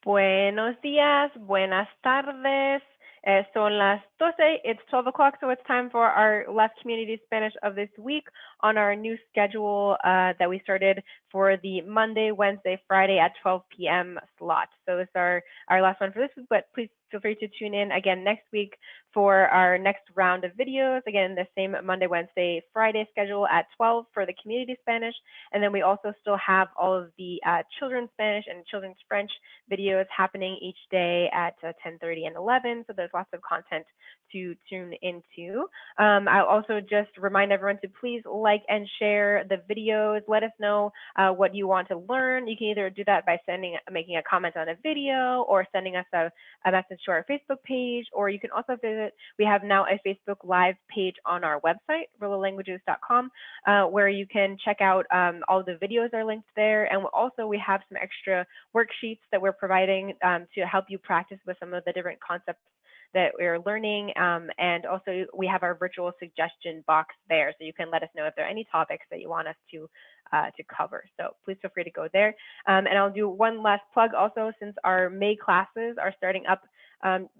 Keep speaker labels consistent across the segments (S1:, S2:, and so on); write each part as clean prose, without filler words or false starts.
S1: Buenos días, buenas tardes. Son las 12. It's 12 o'clock, so it's time for our last community Spanish of this week on our new schedule that we started for the Monday, Wednesday, Friday at 12 p.m. slot. So it's our last one for this week, but please feel free to tune in again next week for our next round of videos. Again, the same Monday, Wednesday, Friday schedule at 12 for the community Spanish. And then we also still have all of the children's Spanish and children's French videos happening each day at 10:30 and 11. So there's lots of content to tune into. I'll also just remind everyone to please like and share the videos. Let us know what you want to learn. You can either do that by making a comment on a video or sending us a message to our Facebook page, or you can also visit, we have now a Facebook Live page on our website, rolalanguages.com, where you can check out all the videos are linked there. And also we have some extra worksheets that we're providing to help you practice with some of the different concepts that we're learning. And also we have our virtual suggestion box there, so you can let us know if there are any topics that you want us to cover. So please feel free to go there. And I'll do one last plug also, since our May classes are starting up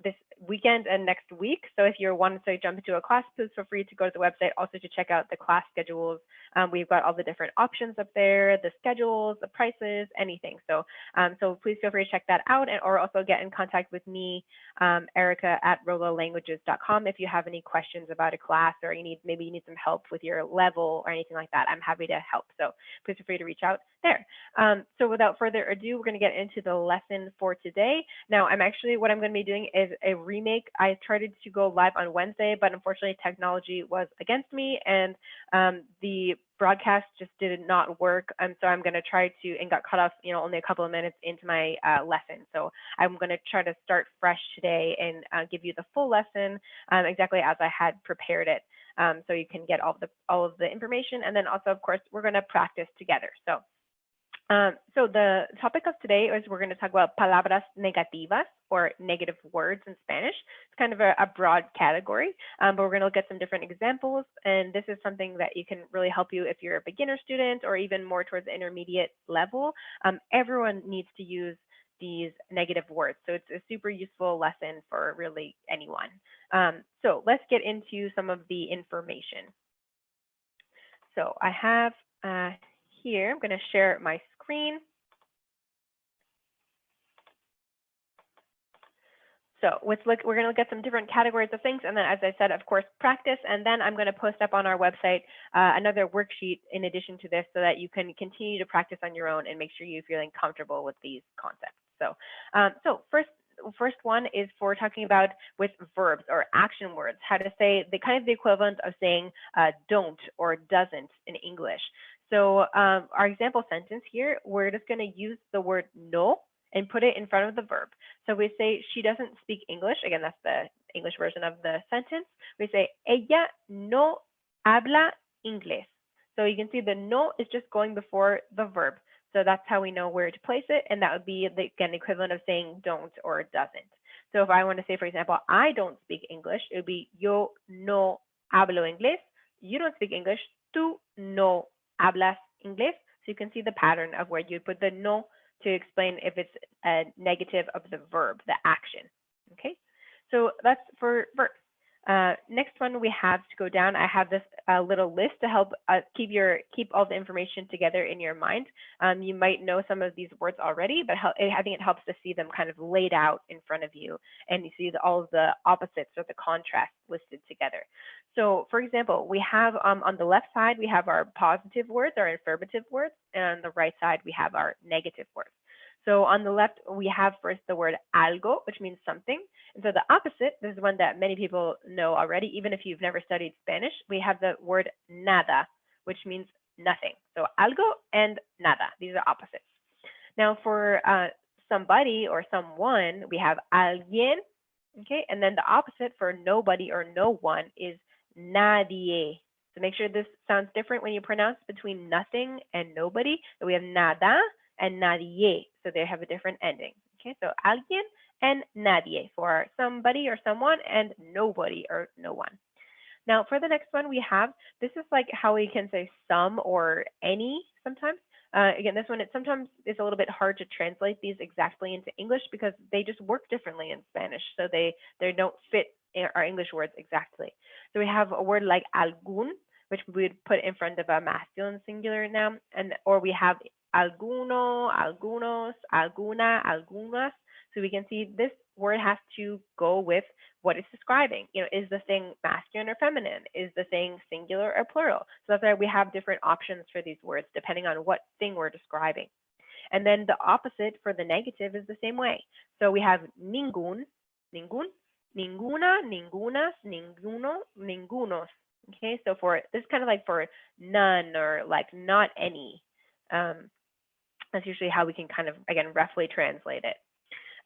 S1: this weekend and next week. So if you want to jump into a class, please feel free to go to the website also to check out the class schedules. We've got all the different options up there, the schedules, the prices, anything. So so please feel free to check that out, or also get in contact with me, Erica at rolalanguages.com, if you have any questions about a class, or maybe you need some help with your level or anything like that. I'm happy to help. So please feel free to reach out there. So without further ado, we're going to get into the lesson for today. Now, what I'm going to be doing is a remake. I tried to go live on Wednesday, but unfortunately technology was against me, and the broadcast just did not work. So I'm going to try to, and got cut off, only a couple of minutes into my lesson. So I'm going to try to start fresh today and give you the full lesson exactly as I had prepared it. So you can get all of the information. And then also, of course, we're going to practice together. So the topic of today is we're going to talk about palabras negativas, or negative words in Spanish. It's kind of a broad category, but we're going to look at some different examples. And this is something that you can really help you if you're a beginner student or even more towards the intermediate level. Everyone needs to use these negative words. So it's a super useful lesson for really anyone. So let's get into some of the information. So I have here, I'm going to share my screen. So we're going to look at some different categories of things. And then, as I said, of course, practice. And then I'm going to post up on our website another worksheet in addition to this, so that you can continue to practice on your own and make sure you're feeling comfortable with these concepts. So first one is for talking about with verbs or action words, how to say the kind of the equivalent of saying don't or doesn't in English. So our example sentence here, we're just going to use the word no and put it in front of the verb. So we say she doesn't speak English. Again, that's the English version of the sentence. We say ella no habla inglés. So you can see the no is just going before the verb. So that's how we know where to place it. And that would be, again, the equivalent of saying don't or doesn't. So if I want to say, for example, I don't speak English, it would be yo no hablo inglés. You don't speak English. Tú no hablas inglés. So you can see the pattern of where you put the no to explain if it's a negative of the verb, the action. Okay, so that's for verbs. Next one we have to go down. I have this little list to help keep all the information together in your mind. You might know some of these words already, but I think it helps to see them kind of laid out in front of you, and you see all of the opposites or the contrasts listed together. So, for example, we have on the left side we have our positive words, our affirmative words, and on the right side we have our negative words. So on the left, we have first the word algo, which means something. And so the opposite, this is one that many people know already, even if you've never studied Spanish, we have the word nada, which means nothing. So algo and nada, these are opposites. Now for somebody or someone, we have alguien, okay? And then the opposite for nobody or no one is nadie. So make sure this sounds different when you pronounce between nothing and nobody. So we have nada and nadie, so they have a different ending. Okay, so alguien and nadie for somebody or someone, and nobody or no one. Now for the next one we have, this is like how we can say some or any sometimes. Again, this one, it sometimes is a little bit hard to translate these exactly into English because they just work differently in Spanish. So they don't fit our English words exactly. So we have a word like algún, which we would put in front of a masculine singular noun, or we have alguno, algunos, alguna, algunas. So we can see this word has to go with what it's describing. Is the thing masculine or feminine? Is the thing singular or plural? So that's why we have different options for these words depending on what thing we're describing. And then the opposite for the negative is the same way. So we have ningún, ningún, ninguna, ningunas, ninguno, ningunos. Okay, so for this kind of like for none or like not any. That's usually how we can kind of, again, roughly translate it.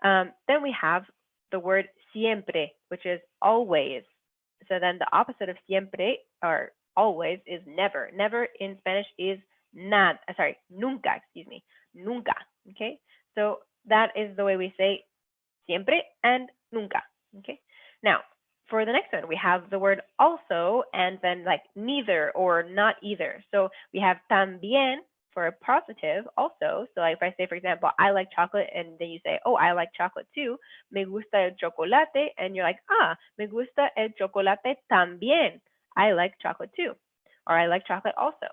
S1: Then we have the word siempre, which is always. So then the opposite of siempre or always is never. Never in Spanish is nunca, nunca. Okay, so that is the way we say siempre and nunca. Okay, now for the next one, we have the word also and then like neither or not either. So we have también for a positive also. So like if I say, for example, I like chocolate, and then you say, oh, I like chocolate too. Me gusta el chocolate. And you're like, me gusta el chocolate también. I like chocolate too. Or I like chocolate also.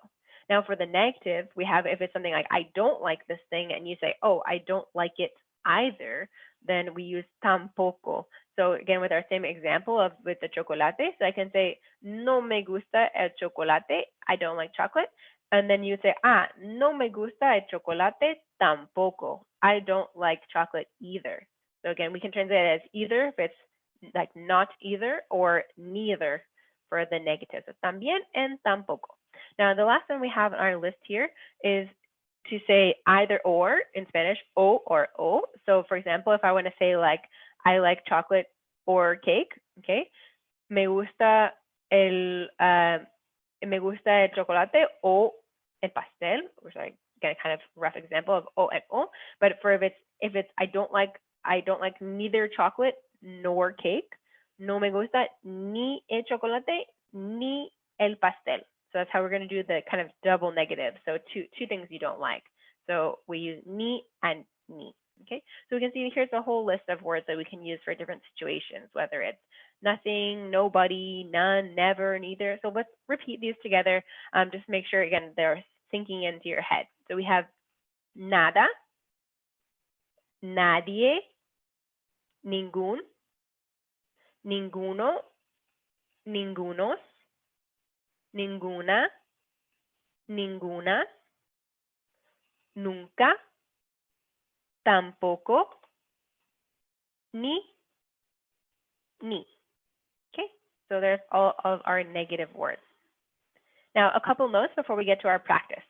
S1: Now for the negative, we have if it's something like I don't like this thing, and you say, oh, I don't like it either, then we use tampoco. So again, with our same example of with the chocolate, so I can say, no me gusta el chocolate. I don't like chocolate. And then you say, no me gusta el chocolate tampoco. I don't like chocolate either. So again, we can translate it as either if it's like not either, or neither for the negative. So también and tampoco. Now, the last one we have on our list here is to say either or in Spanish, o or o. So for example, if I want to say like, I like chocolate or cake, okay, me gusta el chocolate o el pastel, which I get a kind of rough example of o and o. But for if it's I don't like neither chocolate nor cake, no me gusta ni el chocolate ni el pastel. So that's how we're going to do the kind of double negative. So two things you don't like. So we use ni and ni. Okay, so we can see here's a whole list of words that we can use for different situations, whether it's nothing, nobody, none, never, neither. So let's repeat these together. Just make sure, again, they're sinking into your head. So we have nada, nadie, ningún, ninguno, ningunos, ninguna, ninguna, nunca, tampoco, ni. Okay, so there's all of our negative words. Now, a couple notes before we get to our practice.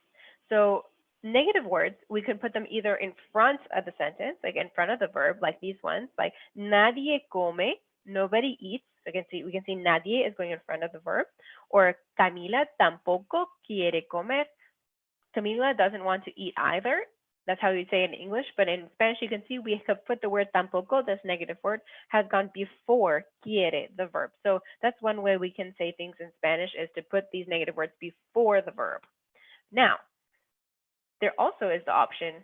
S1: So negative words, we could put them either in front of the sentence, like in front of the verb, like these ones, like nadie come, nobody eats. So we can see nadie is going in front of the verb, or Camila tampoco quiere comer. Camila doesn't want to eat either. That's how we say it in English, but in Spanish, you can see we have put the word tampoco, this negative word, has gone before quiere, the verb. So that's one way we can say things in Spanish, is to put these negative words before the verb. Now, there also is the option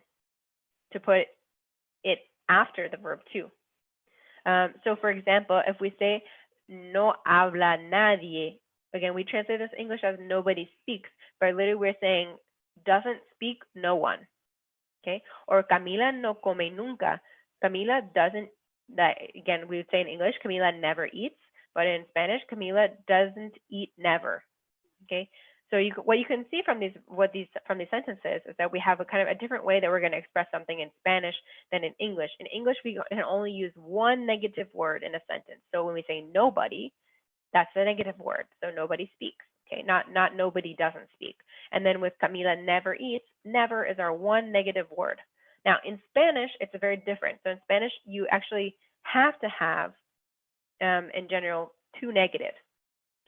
S1: to put it after the verb too. So for example, if we say no habla nadie, again, we translate this in English as nobody speaks, but literally we're saying doesn't speak no one. Okay, or Camila no come nunca. Camila doesn't, again, we would say in English, Camila never eats, but in Spanish, Camila doesn't eat never. Okay, so what you can see from these sentences is that we have a kind of a different way that we're going to express something in Spanish than in English. In English, we can only use one negative word in a sentence. So when we say nobody, that's the negative word. So nobody speaks. Okay, not nobody doesn't speak. And then with Camila never eats, never is our one negative word. Now in Spanish, it's very different. So in Spanish, you actually have to have, in general, two negatives.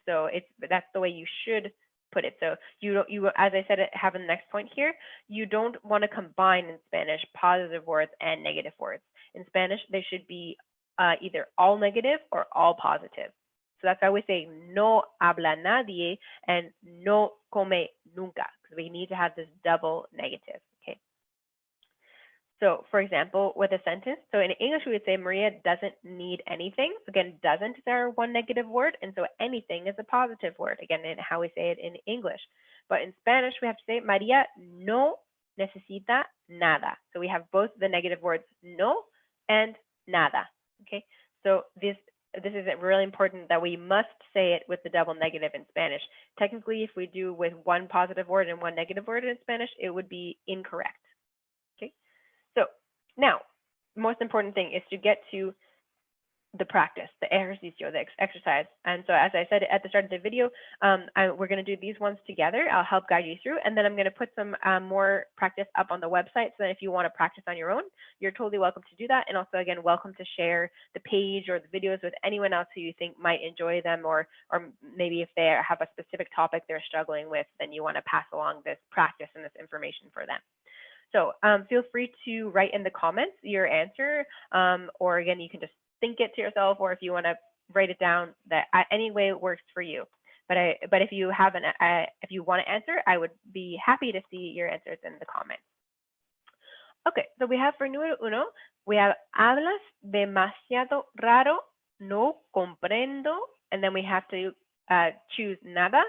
S1: So that's the way you should put it. So you as I said, have in the next point here, you don't want to combine in Spanish positive words and negative words. In Spanish, they should be either all negative or all positive. So that's why we say no habla nadie and no come nunca, because we need to have this double negative, okay? So, for example, with a sentence, so in English, we would say Maria doesn't need anything. Again, doesn't is our one negative word, and so anything is a positive word, again, in how we say it in English. But in Spanish, we have to say Maria no necesita nada. So we have both the negative words no and nada, okay? So this is really important that we must say it with the double negative in Spanish. Technically, if we do with one positive word and one negative word in Spanish, it would be incorrect. So now, most important thing is to get to the practice, the ejercicio, the exercise. And so as I said at the start of the video, we're going to do these ones together. I'll help guide you through, and then I'm going to put some more practice up on the website so that if you want to practice on your own, you're totally welcome to do that. And also, again, welcome to share the page or the videos with anyone else who you think might enjoy them, or maybe if they have a specific topic they're struggling with, then you want to pass along this practice and this information for them. So feel free to write in the comments your answer, or again, you can just think it to yourself, or if you want to write it down, that any way it works for you. But if you have if you want to answer, I would be happy to see your answers in the comments. Okay, so we have for número uno, we have hablas demasiado raro, no comprendo, and then we have to choose nada,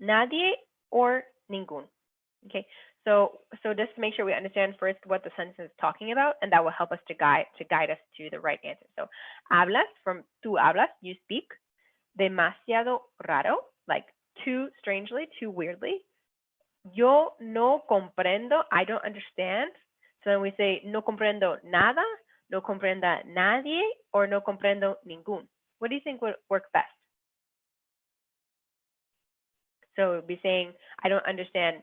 S1: nadie, or ningún. Okay, so just to make sure we understand first what the sentence is talking about, and that will help us to guide us to the right answer. So hablas, from tú hablas, you speak. Demasiado raro, like too strangely, too weirdly. Yo no comprendo, I don't understand. So then we say no comprendo nada, no comprenda nadie, or no comprendo ningún. What do you think would work best? So we'd be saying I don't understand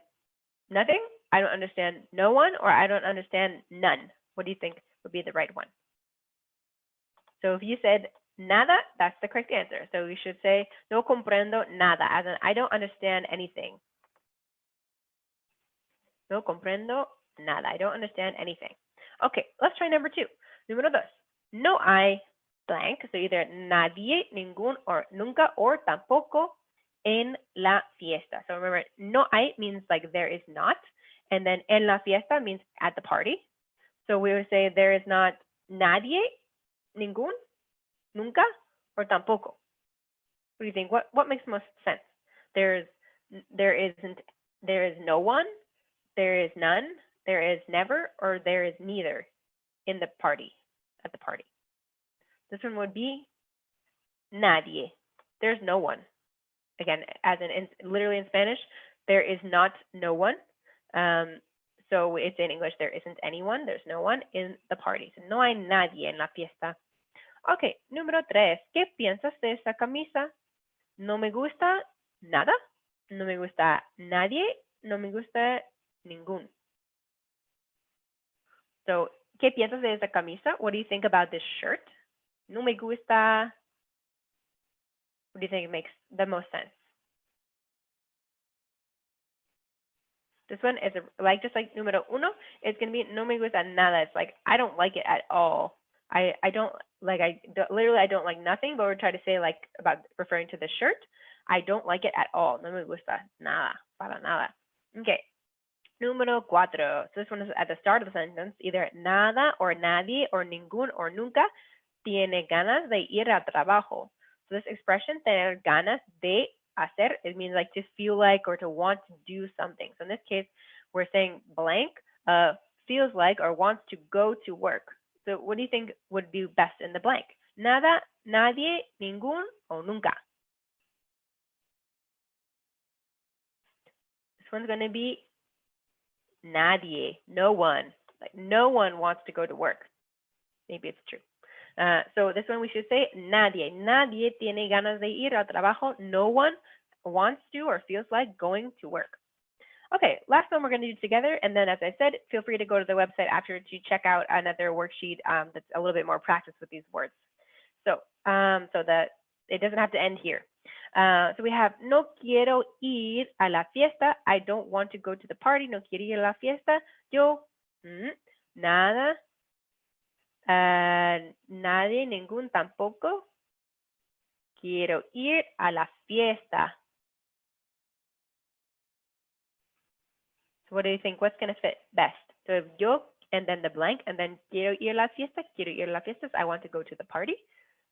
S1: nothing, I don't understand no one, or I don't understand none. What do you think would be the right one? So if you said nada, that's the correct answer. So we should say no comprendo nada, as in I don't understand anything. No comprendo nada, I don't understand anything. Okay, let's try number two. Número dos, no hay blank, so either nadie, ningún, or nunca, or tampoco en la fiesta. So remember, no hay means like there is not, and then en la fiesta means at the party. So we would say there is not nadie, ningún, nunca, or tampoco. What do you think? What makes most sense? There is no one, there is none, there is never, or there is neither in the party, at the party. This one would be nadie. There's no one. Again, as in literally in Spanish, there is not no one. So it's in English, there isn't anyone, there's no one in the party. So no hay nadie en la fiesta. Okay, número tres. ¿Qué piensas de esa camisa? No me gusta nada, no me gusta nadie, no me gusta ningún. So, ¿qué piensas de esa camisa? What do you think about this shirt? No me gusta. What do you think makes the most sense? This one is just like número uno, it's going to be no me gusta nada. It's like I don't like it at all. I don't like literally I don't like nothing, but we're trying to say like about referring to the shirt. I don't like it at all. No me gusta nada, para nada. Okay. Número cuatro. So this one is at the start of the sentence, either nada or nadie or ningún or nunca tiene ganas de ir al trabajo. So this expression, tener ganas de hacer, it means like to feel like or to want to do something. So in this case, we're saying blank feels like or wants to go to work. So what do you think would be best in the blank? Nada, nadie, ningún, o nunca. This one's going to be nadie, no one. Like no one wants to go to work. Maybe it's true. So this one we should say nadie. Nadie tiene ganas de ir al trabajo. No one wants to or feels like going to work. Okay, last one we're going to do together. And then, as I said, feel free to go to the website after to check out another worksheet that's a little bit more practice with these words. So, so that it doesn't have to end here. So we have no quiero ir a la fiesta. I don't want to go to the party. No quiero ir a la fiesta. Yo, nada. Nadie, ningún, tampoco quiero ir a la fiesta. So what do you think? What's going to fit best? So if yo and then the blank and then quiero ir a la fiesta, quiero ir a la fiesta, I want to go to the party.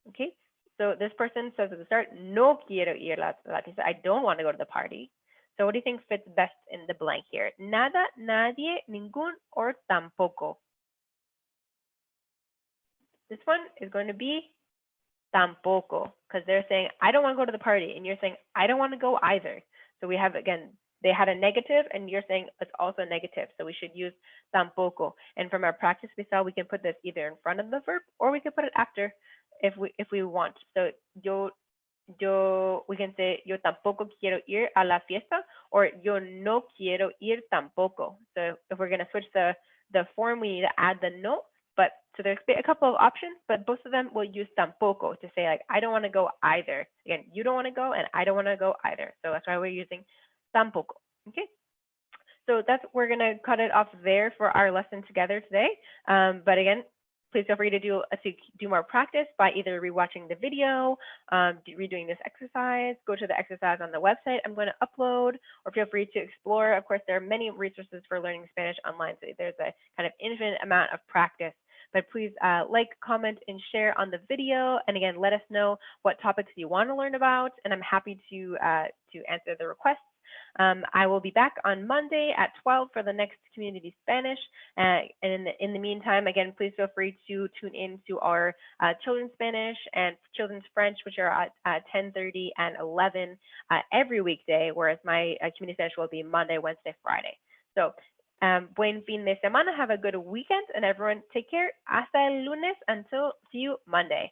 S1: Okay. So this person says at the start, no quiero ir a la fiesta. I don't want to go to the party. So what do you think fits best in the blank here? Nada, nadie, ningún, or tampoco. This one is going to be tampoco, because they're saying, I don't want to go to the party, and you're saying, I don't want to go either. So we have, again, they had a negative, and you're saying it's also negative. So we should use tampoco. And from our practice, we saw we can put this either in front of the verb, or we can put it after if we want. So we can say, yo tampoco quiero ir a la fiesta, or yo no quiero ir tampoco. So if we're going to switch the form, we need to add the no. But so there's a couple of options, but both of them will use tampoco to say, like, I don't want to go either. Again, you don't want to go, and I don't want to go either. So that's why we're using tampoco. Okay. So we're going to cut it off there for our lesson together today. But again, please feel free to do more practice by either rewatching the video, redoing this exercise, go to the exercise on the website I'm going to upload, or feel free to explore. Of course, there are many resources for learning Spanish online, so there's a kind of infinite amount of practice. But please like, comment, and share on the video. And again, let us know what topics you want to learn about, and I'm happy to answer the requests. I will be back on Monday at 12 for the next Community Spanish. And in the meantime, again, please feel free to tune in to our Children's Spanish and Children's French, which are at 10:30 and 11 every weekday, whereas my Community Spanish will be Monday, Wednesday, Friday. So buen fin de semana. Have a good weekend, and everyone take care. Hasta el lunes. See you Monday.